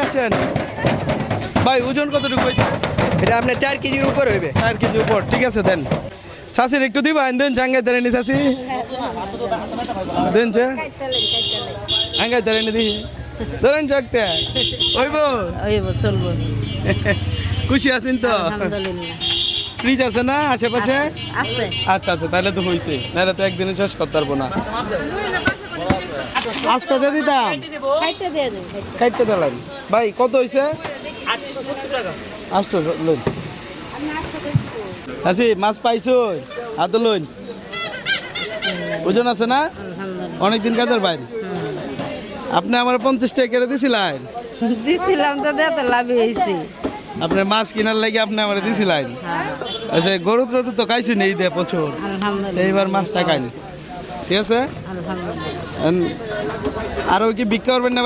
আসেন ভাই, ওজন কতটুকু হয়েছে? এটা আপনার 4 কেজির উপর হইবে। 4 কেজি উপর, ঠিক আছে দেন। চাষির একটু দিবা দেন, জাঙ্গাই দেন চাষি দেন যে আঙ্গাই দেন দি ধরেন জাগতে ওইব চলবো খুশি আছেন তো? আলহামদুলিল্লাহ ফ্রিজ আছে না আশেপাশে? আছে আচ্ছা আচ্ছা, তাহলে তো হয়েছে, নাহলে তো একদিনে শেষ করতে পারবো না। আস্তে দিয়ে দিতাম, কাইটে দিয়ে দেন কাটতে দিলাম। ভাই কত হয়েছে? 800 লইন। চাষি মাছ পাইছো? হাতে লইন। ওজন আছে না? অনেকদিন কাজের বাইরে। আপনি আমার 50 টাকা কেটে দিছিলেন। দিছিলাম তো দেতে লাভই হয়েছে আপনার মাছ কেনার লাগে আপনি আমার দিছিলেন। আচ্ছা, গরু টরু তো খাইছি নেই দে প্রচুর, আলহামদুলিল্লাহ এইবার মাছটা খাইনি, ঠিক আছে। আলহামদুলিল্লাহ আরও কি বিক্রি করবেন না?